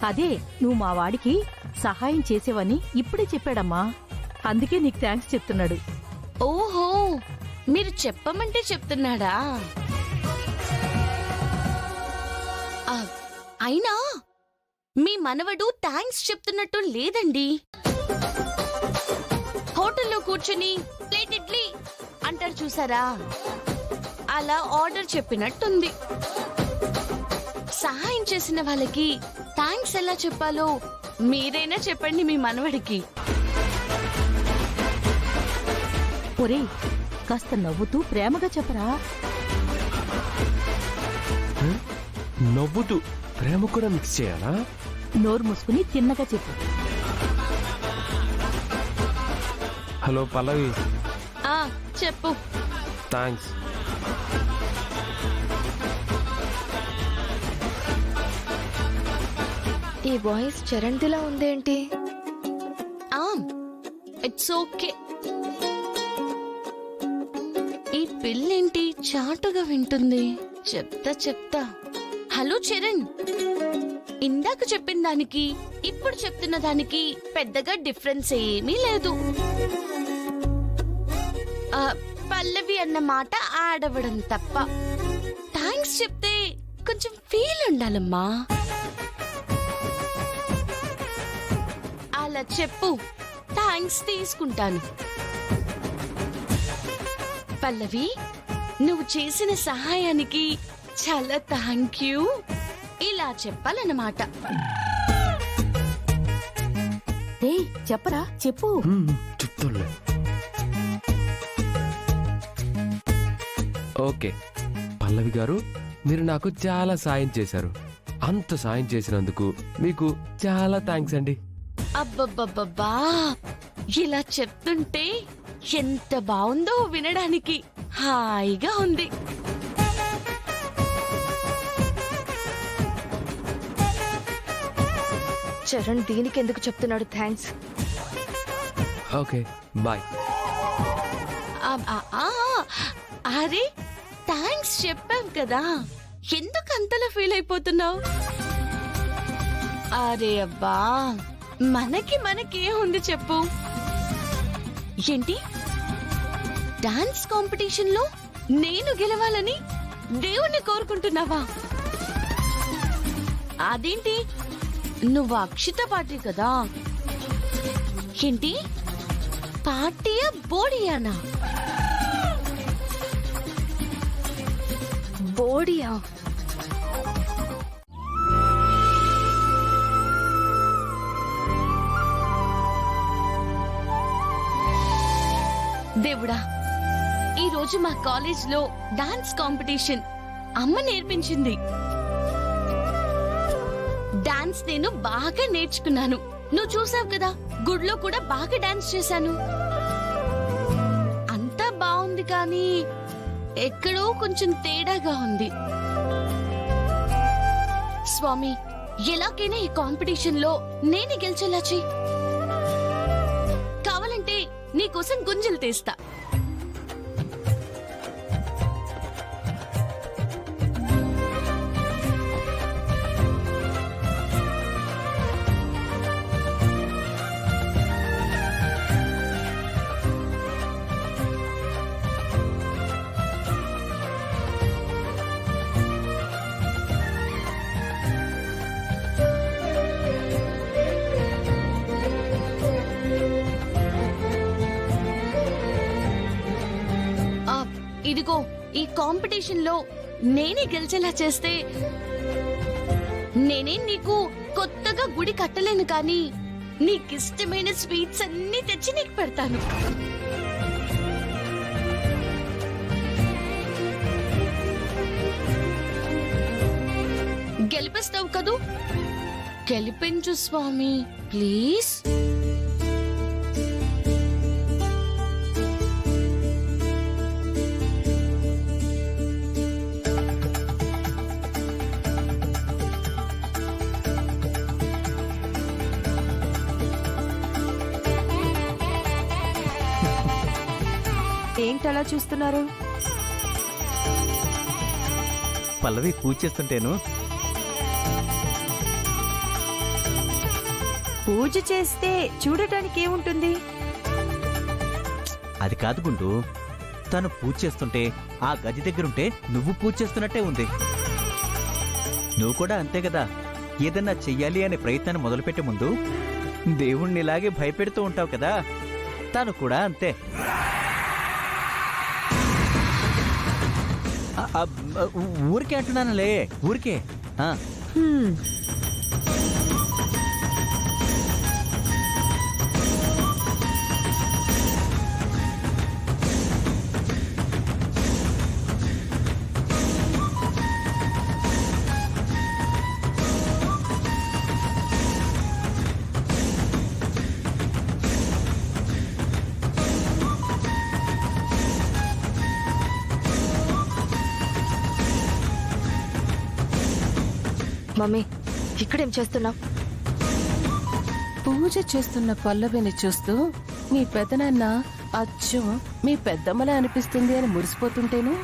అదే నువ్వు మా వాడికి సహాయం చేసేవని ఇప్పుడే చెప్పాడమ్మా. అందుకే నీకు థ్యాంక్స్ చెప్తున్నాడు. ఓహో, మీరు చెప్పమంటే చెప్తున్నాడా? అయినా మీ మనవడు థ్యాంక్స్ చెప్తున్నట్టు లేదండి. హోటల్లో కూర్చుని ప్లేట్ ఇడ్లీ అంటారు చూసారా, అలా ఆర్డర్ చెప్పినట్టుంది. సహాయం చేసిన వాళ్ళకి థ్యాంక్స్ ఎలా చెప్పాలో మీరైనా చెప్పండి మీ మనవడికి. ఒరే, కాస్త నవ్వుతూ ప్రేమగా చెప్పరా. నవ్వుతూ ప్రేమ కూడా మిక్స్ చేయాలా? నోరు మూసుకుని తిన్నగా చెప్పు. హలో పల్లవి, చెప్పు. థ్యాంక్స్. ఈ వాయిస్ చరణ్దిలా ఉందేంటి? It's okay. ఈ పిల్లేంటి చాటుగా వింటుంది? చెప్తా. హలో చరణ్, ఇందాక చెప్పిన దానికి ఇప్పుడు చెప్తున్న దానికి పెద్దగా డిఫరెన్స్ ఏమీ లేదు. పల్లవి అన్న మాట ఆడవడం తప్ప. థ్యాంక్స్ చెప్తే కొంచెం ఫీల్ ఉండాలమ్మా. అలా చెప్పు, థ్యాంక్స్ తీసుకుంటాను. పల్లవి, నువ్వు చేసిన సహాయానికి చాలా థ్యాంక్ యూ ఇలా చెప్పాలన్నమాట. చెప్పరా, చెప్పు. చెప్తున్నా. ఓకే పల్లవి గారు, మీరు నాకు చాలా సాయం చేశారు. అంత సాయం చేసినందుకు మీకు చాలా థ్యాంక్స్ అండి. అబ్బబ్బబ్బబ్బా, ఇలా చెప్తుంటే ఎంత బాగుందో వినడానికి. హాయిగా ఉంది. చరణ్ దీనికి ఎందుకు చెప్తున్నాడు థ్యాంక్స్? Okay bye. అరే, థ్యాంక్స్ చెప్పాం కదా, ఎందుకు అంతలా ఫీల్ అయిపోతున్నావు? అరే అబ్బా, మనకే ఉంది చెప్పు. ఏంటి, డాన్స్ కాంపిటీషన్ లో నేను గెలవాలని దేవుణ్ణి కోరుకుంటున్నావా? అదేంటి, నువ్వు అక్షిత పార్టీ కదా. ఏంటి, పార్టీయా బోడియానా? బోడియా? దేవుడా, ఈ రోజు మా కాలేజ్ లో డాన్స్ కాంపిటీషన్ అమ్మ నేర్పించింది. డాన్స్ నేను బాగా నేర్చుకున్నాను. నువ్వు చూసావు కదా, గుడిలో కూడా బాగా డాన్స్ చేశాను. అంతా బాగుంది, కానీ ఎక్కడో కొంచెం తేడాగా ఉంది. స్వామి, ఎలాగైనా ఈ కాంపిటీషన్ లో నేనే గెలిచేలా చెయ్యి. కావాలంటే నీకోసం గుంజలు తీస్తా. ఇదిగో, ఈ కాంపిటీషన్ లో నేనే గెలిచేలా చేస్తే నేనే నీకు కొత్తగా గుడి కట్టలేను, కానీ నీకిష్టమైన స్వీట్స్ అన్ని తెచ్చి నీకు పెడతాను. గెలిపిస్తావు కదూ? గెలిపించు స్వామి, ప్లీజ్. ఏంటలా చూస్తున్నారు? పల్లవి పూజ చేస్తుంటేను పూజ చేస్తే చూడటానికి ఏముంటుంది? అది కాదు గుండు, తను పూజ చేస్తుంటే ఆ గది దగ్గరుంటే నువ్వు పూజ చేస్తున్నట్టే ఉంది. నువ్వు కూడా అంతే కదా, ఏదన్నా చెయ్యాలి అనే ప్రయత్నాన్ని మొదలుపెట్టే ముందు దేవుణ్ణి ఇలాగే భయపెడుతూ ఉంటావు కదా, తను కూడా అంతే. ఊరికే అంటున్నానులే, ఊరికే. హ్మ్. మమ్మీ, ఇక్కడేం చేస్తున్నావు? పూజ చేస్తున్న పల్లవిని చూస్తూ మీ పెదనాన్న అచ్చం మీ పెద్దమ్మలా అనిపిస్తుంది అని మురిసిపోతుంటేను